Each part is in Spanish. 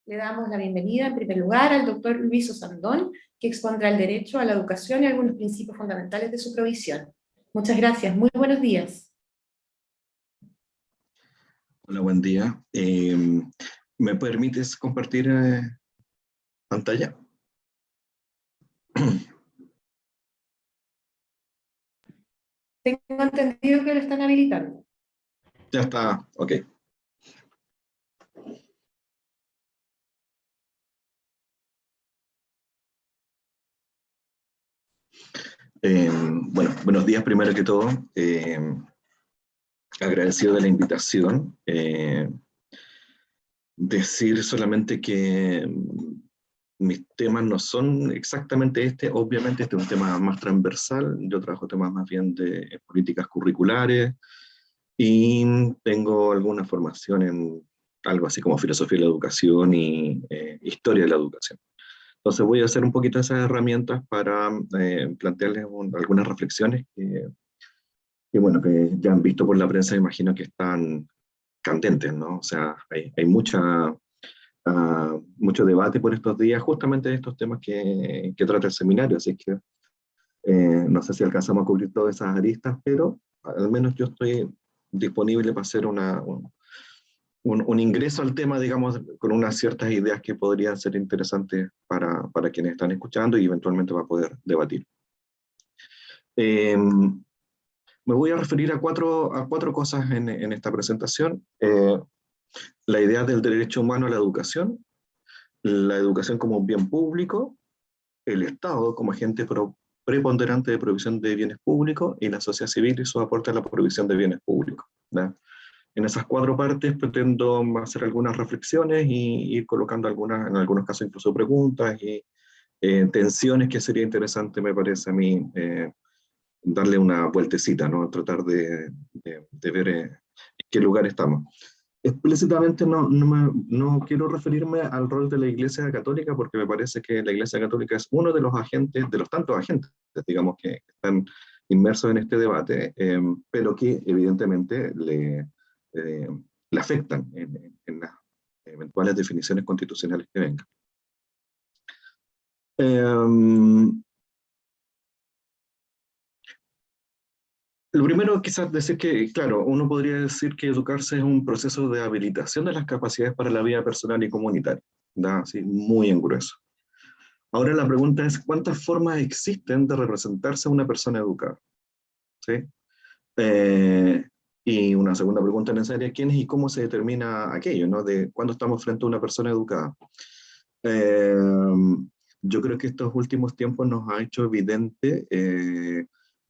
Le damos la bienvenida en primer lugar al doctor Luis Osandón, que expondrá el derecho a la educación y algunos principios fundamentales de su provisión. Muchas gracias, muy buenos días. Hola, buen día. ¿Me permites compartir pantalla? Tengo entendido que lo están habilitando. Ya está, ok. Bueno, buenos días primero que todo. Agradecido de la invitación. Decir solamente que mis temas no son exactamente este, obviamente este es un tema más transversal, yo trabajo temas más bien de políticas curriculares y tengo alguna formación en algo así como filosofía de la educación y historia de la educación. Entonces voy a hacer un poquito esas herramientas para plantearles algunas reflexiones bueno, que ya han visto por la prensa, imagino que están candentes, ¿no? O sea, hay mucho debate por estos días, justamente de estos temas que trata el seminario, así que no sé si alcanzamos a cubrir todas esas aristas, pero al menos yo estoy disponible para hacer un ingreso al tema, digamos, con unas ciertas ideas que podrían ser interesantes para quienes están escuchando y eventualmente va a poder debatir. Me voy a referir a cuatro cosas en esta presentación. La idea del derecho humano a la educación como un bien público, el Estado como agente preponderante de provisión de bienes públicos y la sociedad civil y su aporte a la provisión de bienes públicos, ¿no? En esas cuatro partes pretendo hacer algunas reflexiones y ir colocando en algunos casos incluso preguntas y tensiones que sería interesante, me parece a mí, darle una vueltecita, ¿no? Tratar de ver en qué lugar estamos. Explícitamente no quiero referirme al rol de la Iglesia Católica porque me parece que la Iglesia Católica es uno de los agentes, de los tantos agentes, digamos, que están inmersos en este debate, pero que evidentemente le afectan en las eventuales definiciones constitucionales que vengan. Lo primero quizás decir que, claro, uno podría decir que educarse es un proceso de habilitación de las capacidades para la vida personal y comunitaria, ¿da? Así, muy en grueso. Ahora la pregunta es, ¿cuántas formas existen de representarse a una persona educada? ¿Sí? Y una segunda pregunta necesaria, ¿quién es y cómo se determina aquello, ¿no? De cuándo estamos frente a una persona educada. Eh, yo creo que estos últimos tiempos nos ha hecho evidente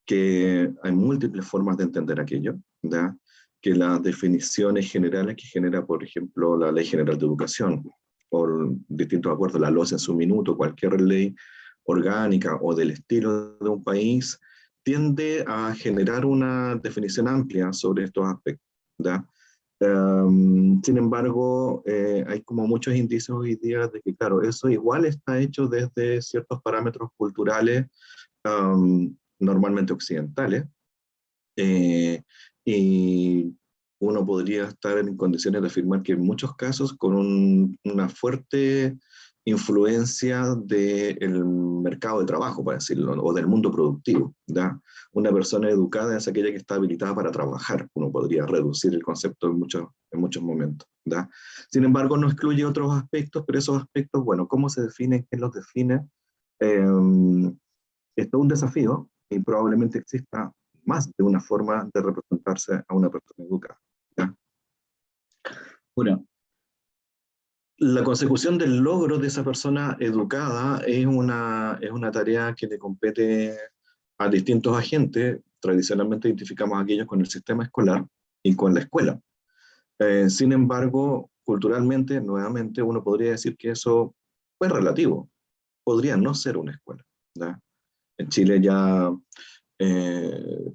que hay múltiples formas de entender aquello, ¿ya? Que las definiciones generales que genera, por ejemplo, la Ley General de Educación, por distintos acuerdos, la LOS en su minuto, cualquier ley orgánica o del estilo de un país, tiende a generar una definición amplia sobre estos aspectos, ¿ya? Sin embargo, hay como muchos indicios hoy día de que, claro, eso igual está hecho desde ciertos parámetros culturales normalmente occidentales, y uno podría estar en condiciones de afirmar que en muchos casos con una fuerte influencia del mercado de trabajo, para decirlo, o del mundo productivo, ¿ya? Una persona educada es aquella que está habilitada para trabajar, uno podría reducir el concepto en muchos momentos, ¿ya? Sin embargo, no excluye otros aspectos, pero esos aspectos, bueno, ¿cómo se definen? ¿Quién los define? Es todo un desafío y probablemente exista más de una forma de representarse a una persona educada, ¿ya? Bueno, la consecución del logro de esa persona educada es una tarea que le compete a distintos agentes. Tradicionalmente identificamos a aquellos con el sistema escolar y con la escuela. Sin embargo, culturalmente, nuevamente, uno podría decir que eso es relativo. Podría no ser una escuela, ¿ya? En Chile ya,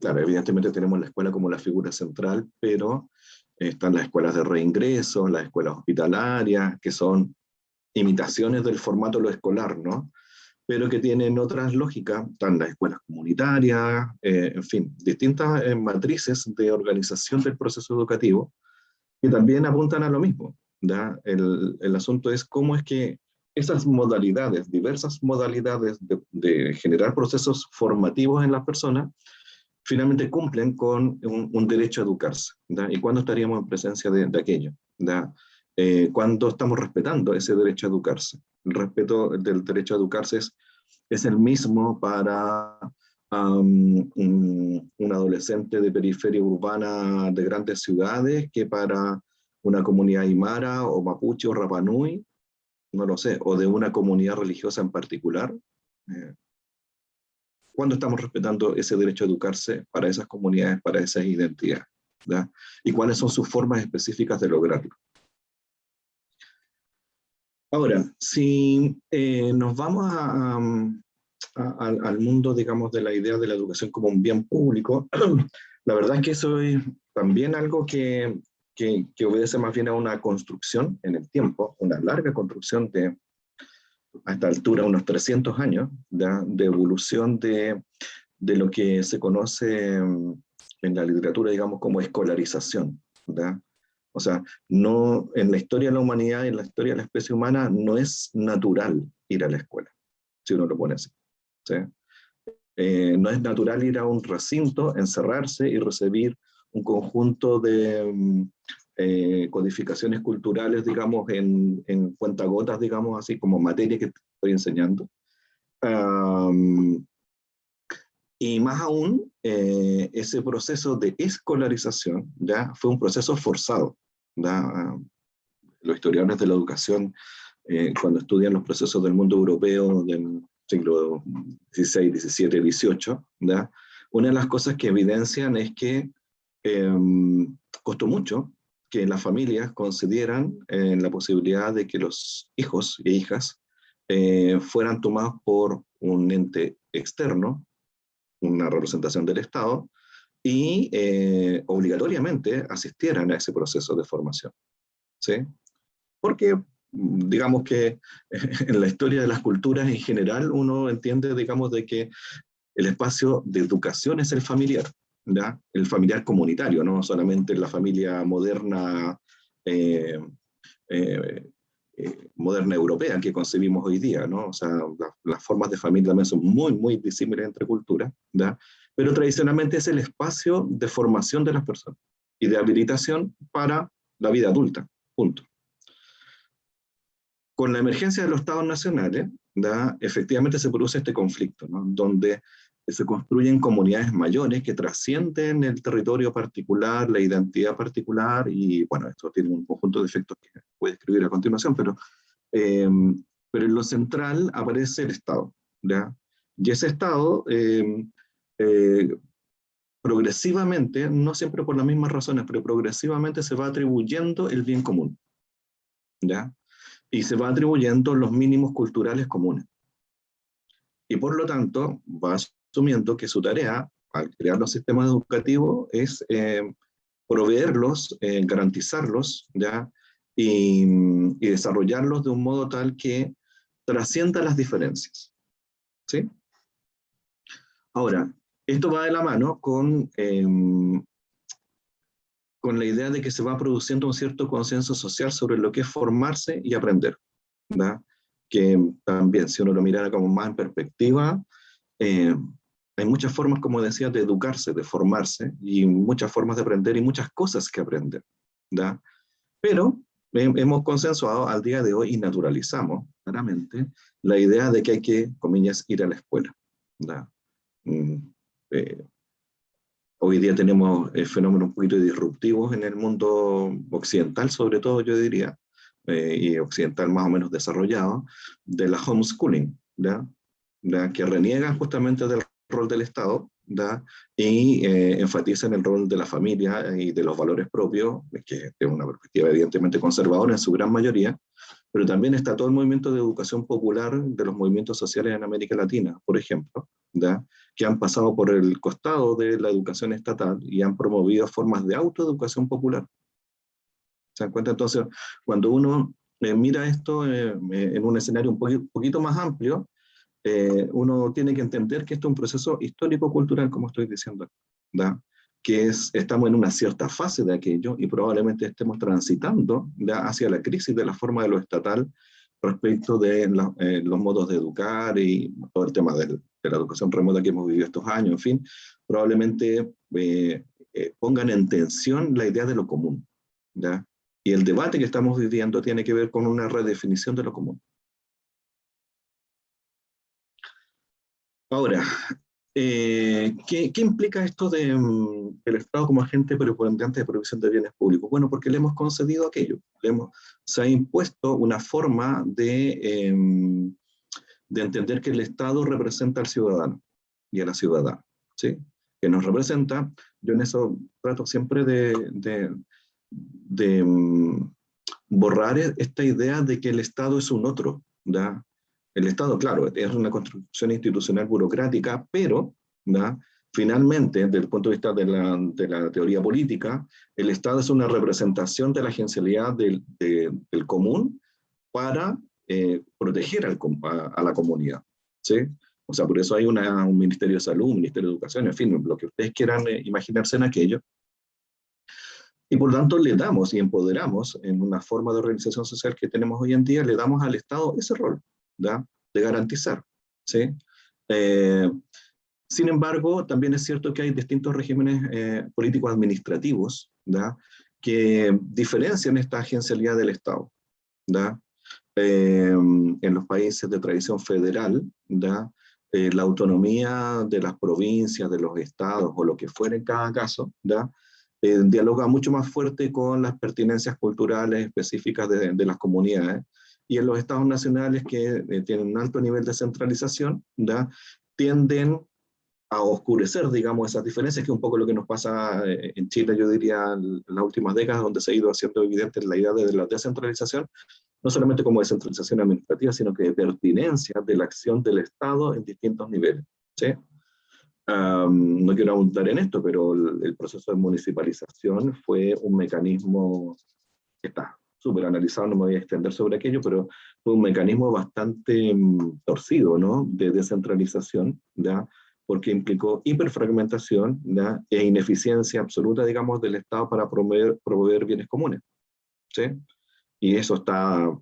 claro, evidentemente tenemos la escuela como la figura central, pero están las escuelas de reingreso, las escuelas hospitalarias, que son imitaciones del formato lo escolar, ¿no? Pero que tienen otras lógicas, están las escuelas comunitarias, en fin, distintas matrices de organización del proceso educativo que también apuntan a lo mismo, ¿da? El asunto es cómo es que esas modalidades, diversas modalidades de generar procesos formativos en las personas, finalmente cumplen con un derecho a educarse, ¿da? ¿Y cuándo estaríamos en presencia de aquello? ¿Da? ¿Cuándo estamos respetando ese derecho a educarse? El respeto del derecho a educarse es el mismo para un adolescente de periferia urbana de grandes ciudades que para una comunidad aymara o mapuche o rapanui, no lo sé, o de una comunidad religiosa en particular. ¿Cuándo estamos respetando ese derecho a educarse para esas comunidades, para esas identidades? ¿Da? ¿Y cuáles son sus formas específicas de lograrlo? Ahora, si nos vamos al mundo, digamos, de la idea de la educación como un bien público, la verdad es que eso es también algo que obedece más bien a una construcción en el tiempo, una larga construcción de, a esta altura, unos 300 años, de evolución de lo que se conoce en la literatura, digamos, como escolarización, ¿da? O sea, no, en la historia de la humanidad, en la historia de la especie humana, no es natural ir a la escuela, si uno lo pone así, ¿sí? No es natural ir a un recinto, encerrarse y recibir un conjunto de codificaciones culturales, digamos, en cuentagotas, digamos, así como materia que te estoy enseñando. Y más aún, ese proceso de escolarización ya fue un proceso forzado. ¿Ya? Los historiadores de la educación, cuando estudian los procesos del mundo europeo del siglo XVI, XVII, XVIII, ¿ya? Una de las cosas que evidencian es que costó mucho que las familias concedieran la posibilidad de que los hijos e hijas fueran tomados por un ente externo, una representación del Estado, y obligatoriamente asistieran a ese proceso de formación, ¿sí? Porque digamos que en la historia de las culturas en general uno entiende, digamos, de que el espacio de educación es el familiar, ¿ya? El familiar comunitario, no solamente la familia moderna, eh, eh, moderna europea que concebimos hoy día, ¿no? O sea, las formas de familia también son muy, muy disímiles entre culturas, ¿ya? Pero tradicionalmente es el espacio de formación de las personas y de habilitación para la vida adulta, punto. Con la emergencia de los estados nacionales, ¿da? Efectivamente se produce este conflicto, ¿no? Donde se construyen comunidades mayores que trascienden el territorio particular, la identidad particular, y bueno, esto tiene un conjunto de efectos que voy a describir a continuación, pero en lo central aparece el Estado, ¿ya? Y ese Estado, progresivamente, no siempre por las mismas razones, pero progresivamente se va atribuyendo el bien común, ¿ya? Y se va atribuyendo los mínimos culturales comunes. Y por lo tanto, va asumiendo que su tarea, al crear los sistemas educativos, es proveerlos, garantizarlos, ¿ya? Y desarrollarlos de un modo tal que trascienda las diferencias, ¿sí? Ahora, esto va de la mano con la idea de que se va produciendo un cierto consenso social sobre lo que es formarse y aprender, ¿verdad? Que también, si uno lo mirara como más en perspectiva, hay muchas formas, como decía, de educarse, de formarse, y muchas formas de aprender y muchas cosas que aprender, ¿verdad? Pero hemos consensuado al día de hoy y naturalizamos claramente la idea de que hay que, comillas, ir a la escuela, ¿verdad? Hoy día tenemos fenómenos un poquito disruptivos en el mundo occidental, sobre todo yo diría, y occidental más o menos desarrollado, de la homeschooling, ¿ya? ¿Ya? Que reniegan justamente del rol del Estado, ¿ya? Y enfatizan el rol de la familia y de los valores propios, que es una perspectiva evidentemente conservadora en su gran mayoría, pero también está todo el movimiento de educación popular de los movimientos sociales en América Latina, por ejemplo, ¿ya? Que han pasado por el costado de la educación estatal y han promovido formas de autoeducación popular. ¿Se dan cuenta? Entonces, cuando uno mira esto en un escenario un poquito más amplio, uno tiene que entender que esto es un proceso histórico-cultural, como estoy diciendo, ¿da? que estamos en una cierta fase de aquello y probablemente estemos transitando ya hacia la crisis de la forma de lo estatal respecto de los modos de educar y todo el tema de la educación remota que hemos vivido estos años, en fin, probablemente pongan en tensión la idea de lo común, ¿ya? Y el debate que estamos viviendo tiene que ver con una redefinición de lo común. Ahora, ¿qué implica esto del Estado como agente preponderante de provisión de bienes públicos? Bueno, porque le hemos concedido aquello, se ha impuesto una forma de entender que el Estado representa al ciudadano y a la ciudadana, ¿sí? Que nos representa. Yo en eso trato siempre de borrar esta idea de que el Estado es un otro, ¿ya? El Estado, claro, es una construcción institucional burocrática, pero ¿ya? Finalmente, desde el punto de vista de la teoría política, el Estado es una representación de la agencialidad del común para proteger a la comunidad, ¿sí? O sea, por eso hay un Ministerio de Salud, un Ministerio de Educación, en fin, lo que ustedes quieran imaginarse en aquello. Y por lo tanto le damos y empoderamos en una forma de organización social que tenemos hoy en día, le damos al Estado ese rol, ¿ya? De garantizar, ¿sí? Sin embargo, también es cierto que hay distintos regímenes políticos administrativos, ¿ya? Que diferencian esta agencialidad del Estado, ¿ya? En los países de tradición federal, ¿ya? La autonomía de las provincias, de los estados o lo que fuera en cada caso, ¿ya? Dialoga mucho más fuerte con las pertinencias culturales específicas de las comunidades. Y en los estados nacionales que tienen un alto nivel de centralización, ¿ya? Tienden a oscurecer, digamos, esas diferencias, que es un poco lo que nos pasa en Chile, yo diría, en las últimas décadas, donde se ha ido haciendo evidente la idea de la descentralización, no solamente como descentralización administrativa, sino que de pertinencia de la acción del Estado en distintos niveles, ¿sí? No quiero abundar en esto, pero el proceso de municipalización fue un mecanismo que está súper analizado, no me voy a extender sobre aquello, pero fue un mecanismo bastante torcido, ¿no? De descentralización, ¿ya? Porque implicó hiperfragmentación, ¿ya? E ineficiencia absoluta, digamos, del Estado para proveer bienes comunes, ¿sí? Y eso está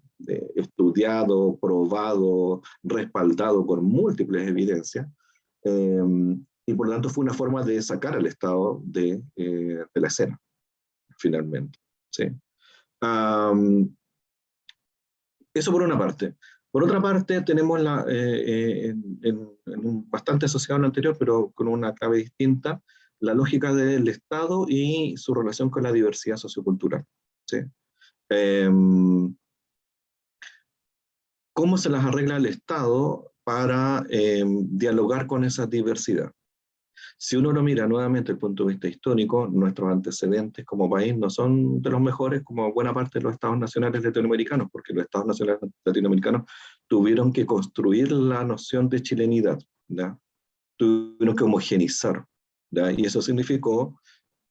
estudiado, probado, respaldado por múltiples evidencias. Y por lo tanto fue una forma de sacar al Estado de la escena, finalmente, ¿sí? Eso por una parte. Por otra parte, tenemos bastante asociado a lo anterior, pero con una clave distinta, la lógica del Estado y su relación con la diversidad sociocultural, ¿sí? ¿Cómo se las arregla el Estado para dialogar con esa diversidad? Si uno lo mira nuevamente desde el punto de vista histórico, nuestros antecedentes como país no son de los mejores como buena parte de los estados nacionales latinoamericanos, porque los estados nacionales latinoamericanos tuvieron que construir la noción de chilenidad, ¿ya? Tuvieron que homogenizar, ¿ya? Y eso significó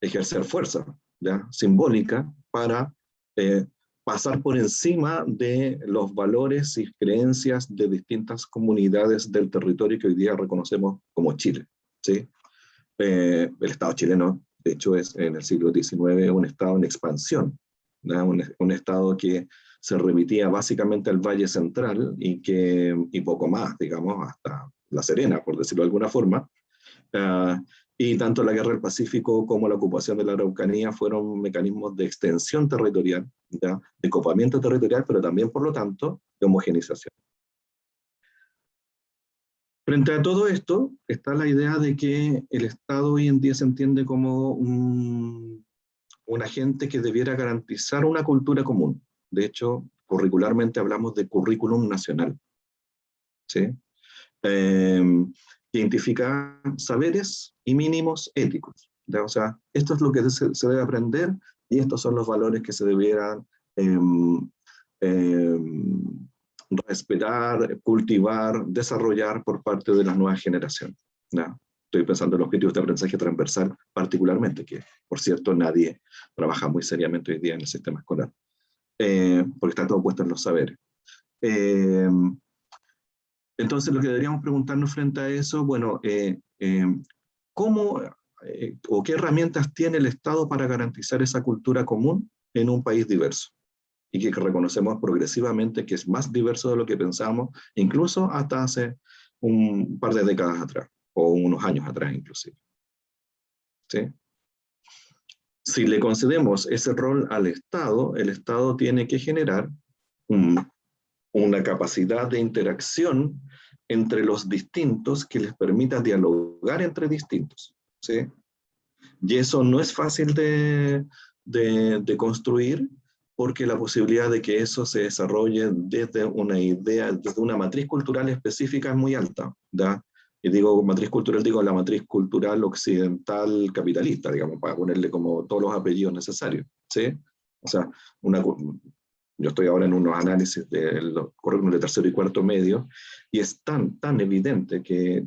ejercer fuerza, ¿ya? Simbólica para pasar por encima de los valores y creencias de distintas comunidades del territorio que hoy día reconocemos como Chile, ¿sí? El Estado chileno, de hecho, es en el siglo XIX un Estado en expansión, ¿no? Un Estado que se remitía básicamente al Valle Central y poco más, digamos, hasta La Serena, por decirlo de alguna forma. Y tanto la Guerra del Pacífico como la ocupación de la Araucanía fueron mecanismos de extensión territorial, ¿ya? De copamiento territorial, pero también, por lo tanto, de homogenización. Frente a todo esto, está la idea de que el Estado hoy en día se entiende como un agente que debiera garantizar una cultura común. De hecho, curricularmente hablamos de currículum nacional, ¿sí? Que identifica saberes y mínimos éticos, ¿ya? O sea, esto es lo que se debe aprender y estos son los valores que se debieran respetar, cultivar, desarrollar por parte de las nuevas generaciones, ¿no? Estoy pensando en los objetivos de aprendizaje transversal particularmente, que por cierto nadie trabaja muy seriamente hoy día en el sistema escolar, porque está todo puesto en los saberes. Entonces lo que deberíamos preguntarnos frente a eso, bueno, ¿cómo o qué herramientas tiene el Estado para garantizar esa cultura común en un país diverso, y que reconocemos progresivamente que es más diverso de lo que pensamos, incluso hasta hace un par de décadas atrás, o unos años atrás inclusive. ¿Sí? Si le concedemos ese rol al Estado, el Estado tiene que generar una capacidad de interacción entre los distintos que les permita dialogar entre distintos. ¿Sí? Y eso no es fácil de construir, porque la posibilidad de que eso se desarrolle desde una idea, desde una matriz cultural específica es muy alta, ¿da? Y digo matriz cultural, digo la matriz cultural occidental capitalista, digamos, para ponerle como todos los apellidos necesarios, ¿sí? O sea, yo estoy ahora en unos análisis de los currículos de tercero y cuarto medio, y es tan evidente que,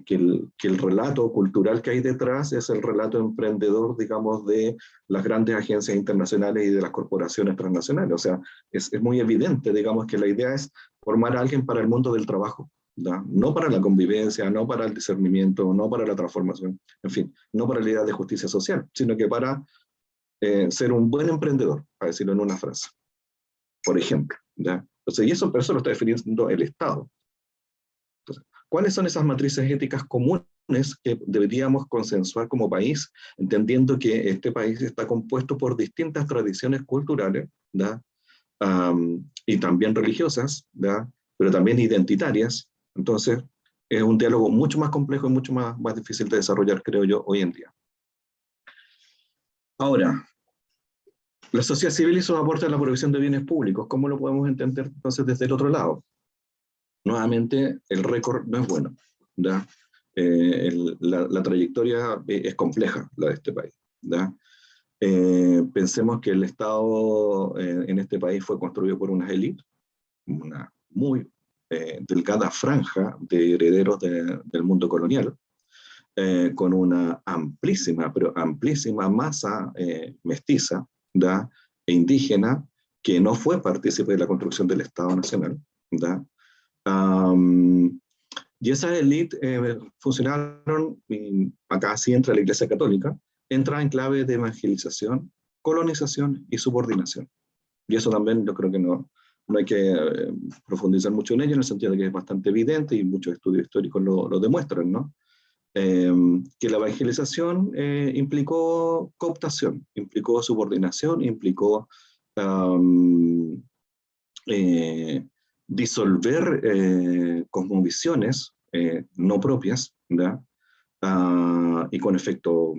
que el relato cultural que hay detrás es el relato emprendedor, digamos, de las grandes agencias internacionales y de las corporaciones transnacionales. O sea, es muy evidente, digamos, que la idea es formar a alguien para el mundo del trabajo, ¿da? No para la convivencia, no para el discernimiento, no para la transformación, en fin, no para la idea de justicia social, sino que para ser un buen emprendedor, para decirlo en una frase, por ejemplo, ¿ya? Entonces, y eso lo está definiendo el Estado. Entonces, ¿cuáles son esas matrices éticas comunes que deberíamos consensuar como país, entendiendo que este país está compuesto por distintas tradiciones culturales, ¿ya? Y también religiosas, ¿ya? Pero también identitarias? Entonces, es un diálogo mucho más complejo y mucho más difícil de desarrollar, creo yo, hoy en día. Ahora, la sociedad civil hizo un aporte a la provisión de bienes públicos. ¿Cómo lo podemos entender entonces desde el otro lado? Nuevamente, el récord no es bueno, ¿ya? La trayectoria es compleja, la de este país, ¿ya? Pensemos que el Estado en este país fue construido por unas élites, una muy delgada franja de herederos del mundo colonial, con una amplísima, pero amplísima masa mestiza, ¿da? E indígena, que no fue partícipe de la construcción del Estado Nacional, ¿da? Y esas élites funcionaron, y acá sí entra la Iglesia Católica, entra en clave de evangelización, colonización y subordinación. Y eso también yo creo que no hay que profundizar mucho en ello, en el sentido de que es bastante evidente, y muchos estudios históricos lo demuestran, ¿no? Que la evangelización implicó cooptación, implicó subordinación, implicó disolver cosmovisiones no propias, ¿verdad? Y con efecto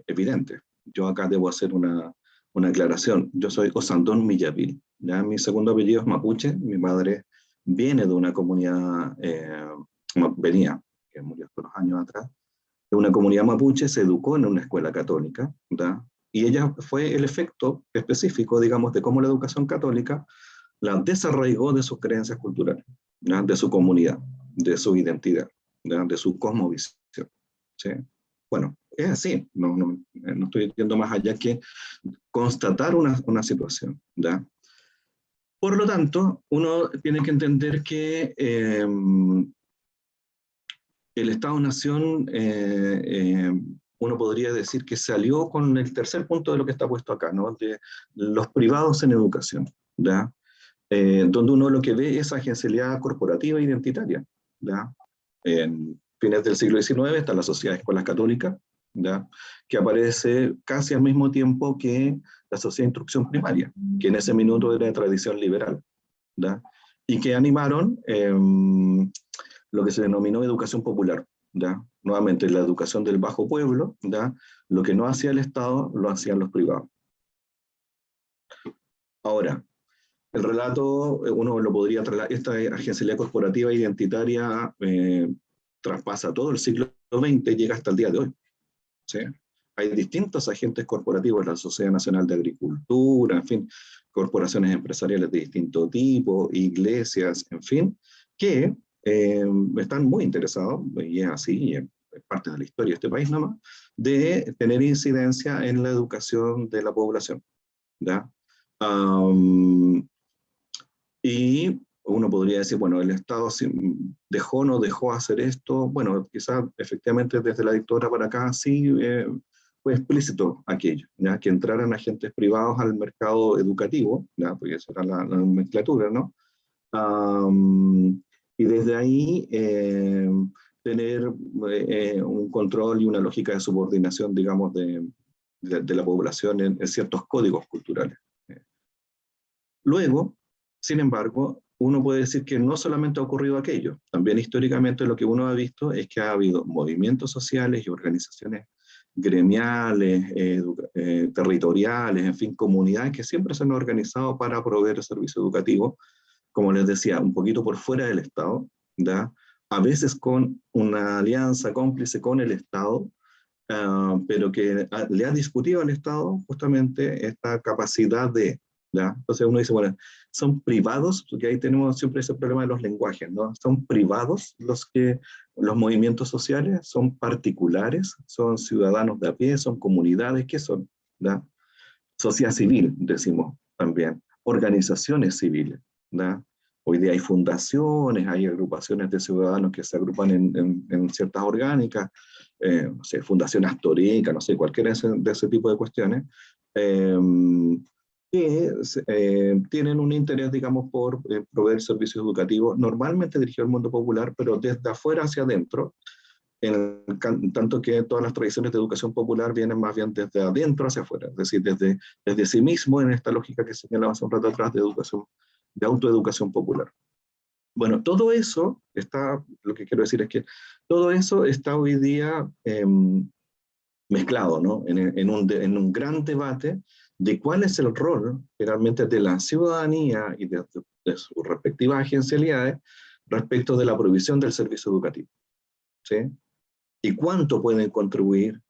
evidente. Yo acá debo hacer una aclaración. Yo soy Osandón Millavil, ¿ya? Mi segundo apellido es mapuche, mi madre viene de una comunidad, venía, que murió hace unos años atrás, de una comunidad mapuche, se educó en una escuela católica, ¿verdad? Y ella fue el efecto específico, digamos, de cómo la educación católica la desarraigó de sus creencias culturales, ¿ya? De su comunidad, de su identidad, ¿ya? De su cosmovisión, ¿sí? Bueno, es así, no estoy yendo más allá que constatar una situación, ¿ya? Por lo tanto, uno tiene que entender que el Estado-Nación, uno podría decir que salió con el tercer punto de lo que está puesto acá, ¿no? De los privados en educación, ¿ya? Donde uno lo que ve es agencialidad corporativa e identitaria, ¿ya? En fines del siglo XIX está la Sociedad de Escuelas Católicas, ¿ya? Que aparece casi al mismo tiempo que la Sociedad de Instrucción Primaria, que en ese minuto era de tradición liberal, ¿ya? Y que animaron lo que se denominó educación popular, ¿ya? Nuevamente, la educación del bajo pueblo, ¿ya? Lo que no hacía el Estado, lo hacían los privados. Ahora, el relato, uno lo podría trasladar, esta agencialidad corporativa identitaria traspasa todo el siglo XX y llega hasta el día de hoy, ¿sí? Hay distintos agentes corporativos, la Sociedad Nacional de Agricultura, en fin, corporaciones empresariales de distinto tipo, iglesias, en fin, que están muy interesados, y es así, y es parte de la historia de este país nada más, de tener incidencia en la educación de la población, ¿ya? Y uno podría decir, bueno, el Estado dejó o no dejó hacer esto. Bueno, quizás efectivamente desde la dictadura para acá sí fue explícito aquello, ¿ya? Que entraran agentes privados al mercado educativo, ¿ya? Porque esa era la nomenclatura, ¿no? Y desde ahí tener un control y una lógica de subordinación, digamos, de la población en ciertos códigos culturales. Luego, sin embargo, uno puede decir que no solamente ha ocurrido aquello, también históricamente lo que uno ha visto es que ha habido movimientos sociales y organizaciones gremiales, territoriales, en fin, comunidades que siempre se han organizado para proveer el servicio educativo, como les decía, un poquito por fuera del Estado, ¿ya? A veces con una alianza cómplice con el Estado, pero que le ha discutido al Estado justamente esta capacidad de, ¿ya? Entonces uno dice, bueno, son privados, porque ahí tenemos siempre ese problema de los lenguajes, ¿no? Son privados los movimientos sociales, son particulares, son ciudadanos de a pie, son comunidades, ¿qué son? ¿Ya? Sociedad civil, decimos también, organizaciones civiles, ¿ya? Hoy día hay fundaciones, hay agrupaciones de ciudadanos que se agrupan en ciertas orgánicas, no sé, Fundación Astorica, no sé, cualquiera de ese tipo de cuestiones, que tienen un interés, digamos, por proveer servicios educativos, normalmente dirigidos al mundo popular, pero desde afuera hacia adentro, tanto que todas las tradiciones de educación popular vienen más bien desde adentro hacia afuera, es decir, desde sí mismo en esta lógica que señalaba hace un rato atrás de educación, de autoeducación popular. Bueno, todo eso está, lo que quiero decir es que todo eso está hoy día mezclado, ¿no? En un gran debate de cuál es el rol realmente de la ciudadanía y de sus respectivas agencialidades respecto de la provisión del servicio educativo, ¿sí? Y cuánto pueden contribuir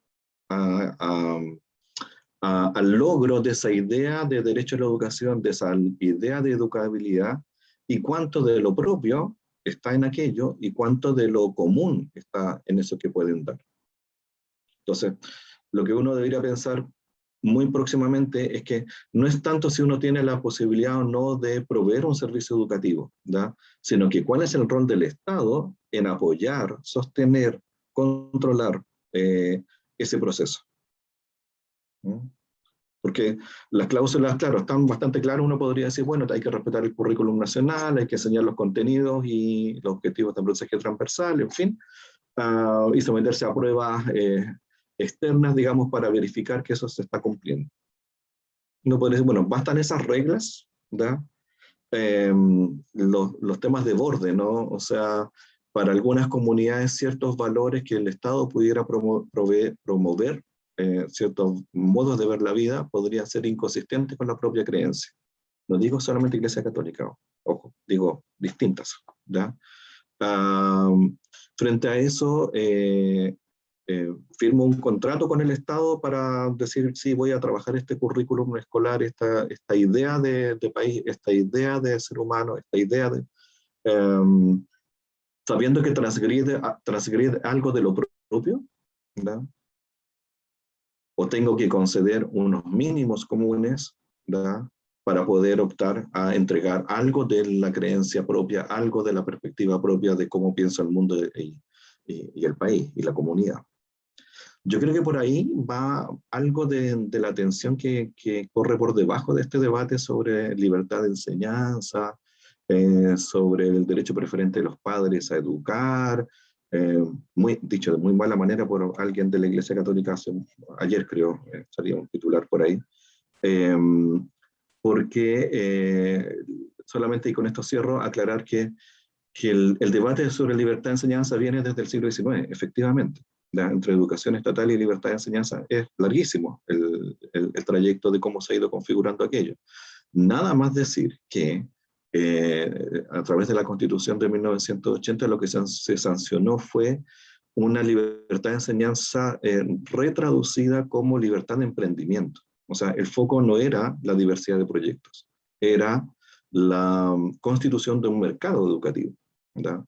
al logro de esa idea de derecho a la educación, de esa idea de educabilidad, y cuánto de lo propio está en aquello y cuánto de lo común está en eso que pueden dar. Entonces, lo que uno debería pensar muy próximamente es que no es tanto si uno tiene la posibilidad o no de proveer un servicio educativo, ¿da? Sino que cuál es el rol del Estado en apoyar, sostener, controlar ese proceso. ¿Mm? Porque las cláusulas, claro, están bastante claras. Uno podría decir, bueno, hay que respetar el currículum nacional, hay que enseñar los contenidos y los objetivos de aprendizaje transversal, en fin, y someterse a pruebas externas, digamos, para verificar que eso se está cumpliendo. Uno podría decir, bueno, bastan esas reglas, ¿da? Los temas de borde, ¿no? O sea, para algunas comunidades ciertos valores que el Estado pudiera promover, ciertos modos de ver la vida, podrían ser inconsistentes con la propia creencia. No digo solamente Iglesia Católica, ojo, digo distintas, ¿ya? Frente a eso, firmo un contrato con el Estado para decir, sí, voy a trabajar este currículum escolar, esta idea de país, esta idea de ser humano, esta idea de... sabiendo que transgrede algo de lo propio, ¿verdad? O tengo que conceder unos mínimos comunes, ¿verdad? Para poder optar a entregar algo de la creencia propia, algo de la perspectiva propia de cómo piensa el mundo y el país y la comunidad. Yo creo que por ahí va algo de la tensión que corre por debajo de este debate sobre libertad de enseñanza, sobre el derecho preferente de los padres a educar, dicho de muy mala manera por alguien de la Iglesia Católica, ayer creo, salía un titular por ahí, porque solamente, y con esto cierro, aclarar que el debate sobre libertad de enseñanza viene desde el siglo XIX, efectivamente. Entre educación estatal y libertad de enseñanza es larguísimo el trayecto de cómo se ha ido configurando aquello. Nada más decir que a través de la Constitución de 1980 lo que se sancionó fue una libertad de enseñanza retraducida como libertad de emprendimiento. O sea, el foco no era la diversidad de proyectos, era la constitución de un mercado educativo, ¿verdad?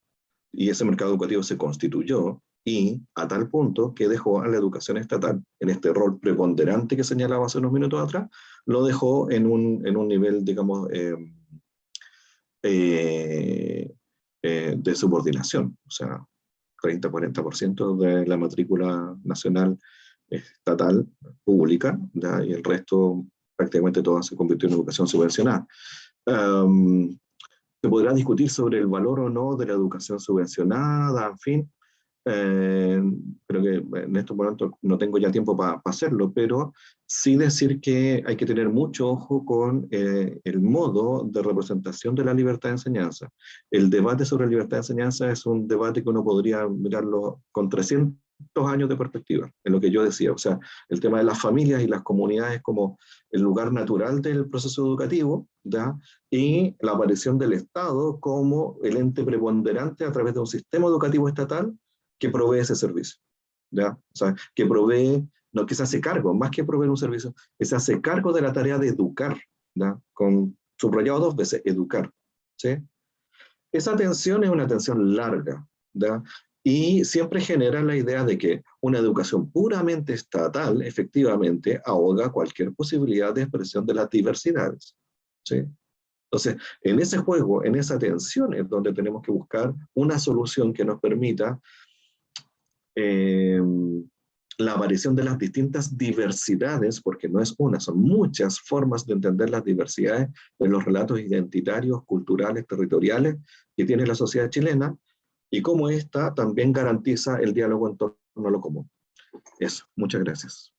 Y ese mercado educativo se constituyó y a tal punto que dejó a la educación estatal, en este rol preponderante que señalaba hace unos minutos atrás, lo dejó en un nivel, digamos, de subordinación, o sea, 30-40% de la matrícula nacional estatal, pública, ¿ya? Y el resto, prácticamente toda se convirtió en educación subvencionada. Se podrá discutir sobre el valor o no de la educación subvencionada, en fin. Creo que en estos momentos no tengo ya tiempo para hacerlo, pero sí decir que hay que tener mucho ojo con el modo de representación de la libertad de enseñanza. El debate sobre libertad de enseñanza es un debate que uno podría mirarlo con 300 años de perspectiva, en lo que yo decía, o sea, el tema de las familias y las comunidades como el lugar natural del proceso educativo, ¿ya? Y la aparición del Estado como el ente preponderante a través de un sistema educativo estatal que provee ese servicio, ¿ya? O sea, que provee, no, que se hace cargo, más que proveer un servicio, que se hace cargo de la tarea de educar, ¿ya? Con subrayado 2 veces, educar, ¿sí? Esa atención es una atención larga, ¿ya? Y siempre genera la idea de que una educación puramente estatal, efectivamente, ahoga cualquier posibilidad de expresión de las diversidades, ¿sí? Entonces, en ese juego, en esa tensión es donde tenemos que buscar una solución que nos permita la aparición de las distintas diversidades, porque no es una, son muchas formas de entender las diversidades en los relatos identitarios, culturales, territoriales que tiene la sociedad chilena, y cómo esta también garantiza el diálogo en torno a lo común. Eso, muchas gracias.